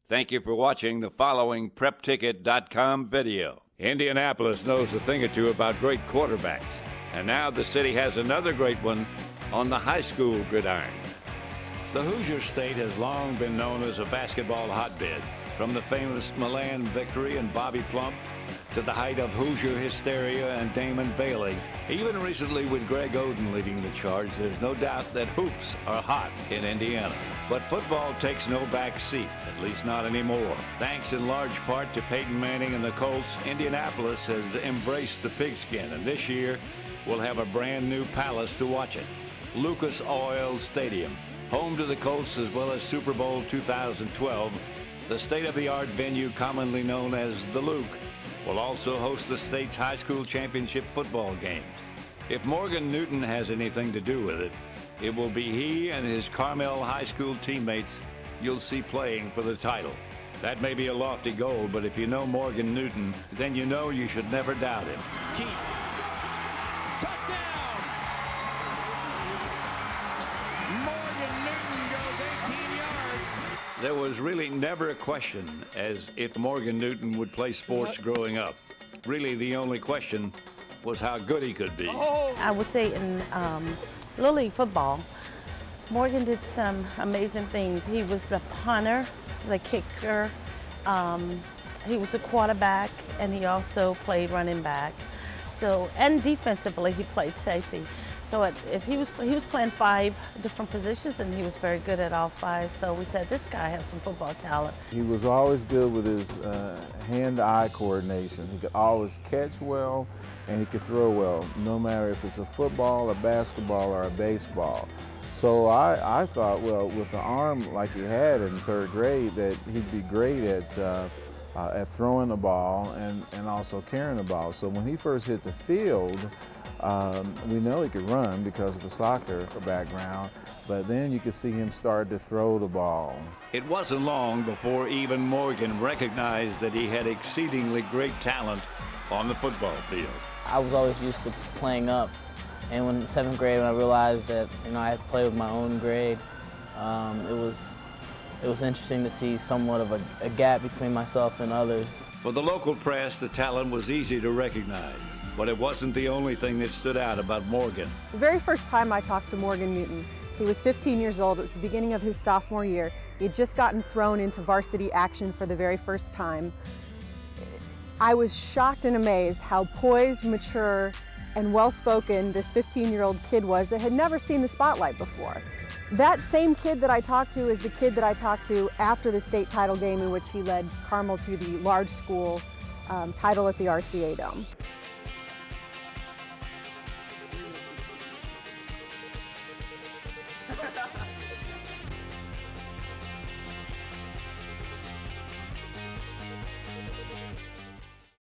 Thank you for watching the following PrepTicket.com video. Indianapolis knows a thing or two about great quarterbacks, and now the city has another great one on the high school gridiron. The Hoosier State has long been known as a basketball hotbed, from the famous Milan victory and Bobby Plump to the height of Hoosier hysteria and Damon Bailey. Even recently, with Greg Oden leading the charge, there's no doubt that hoops are hot in Indiana. But football takes no back seat, at least not anymore. Thanks in large part to Peyton Manning and the Colts, Indianapolis has embraced the pigskin, and this year we'll have a brand new palace to watch it. Lucas Oil Stadium, home to the Colts as well as Super Bowl 2012, the state-of-the-art venue commonly known as the Luke will also host the state's high school championship football games. If Morgan Newton has anything to do with it, it will be he and his Carmel High School teammates you'll see playing for the title. That may be a lofty goal, but if you know Morgan Newton, then you know you should never doubt him. Keep. Touchdown! Morgan Newton goes 18 yards. There was really never a question as if Morgan Newton would play sports growing up. Really, the only question was how good he could be. I would say in Little League football, Morgan did some amazing things. He was the punter, the kicker, he was a quarterback, and he also played running back. So, and defensively, he played safety. So if he was playing 5 different positions, and he was very good at all 5. So we said, this guy has some football talent. He was always good with his hand-eye coordination. He could always catch well, and he could throw well, no matter if it's a football, a basketball, or a baseball. So I thought, well, with the arm like he had in 3rd grade, that he'd be great at throwing the ball and also carrying the ball. So when he first hit the field, we know he could run because of the soccer background, but then you could see him start to throw the ball. It wasn't long before even Morgan recognized that he had exceedingly great talent on the football field. I was always used to playing up, and when 7th grade, when I realized that I had to play with my own grade, it was interesting to see somewhat of a gap between myself and others. For the local press, the talent was easy to recognize, but it wasn't the only thing that stood out about Morgan. The very first time I talked to Morgan Newton, he was 15 years old. It was the beginning of his sophomore year. He had just gotten thrown into varsity action for the very first time. I was shocked and amazed how poised, mature, and well-spoken this 15-year-old kid was that had never seen the spotlight before. That same kid that I talked to is the kid that I talked to after the state title game in which he led Carmel to the large school title at the RCA Dome.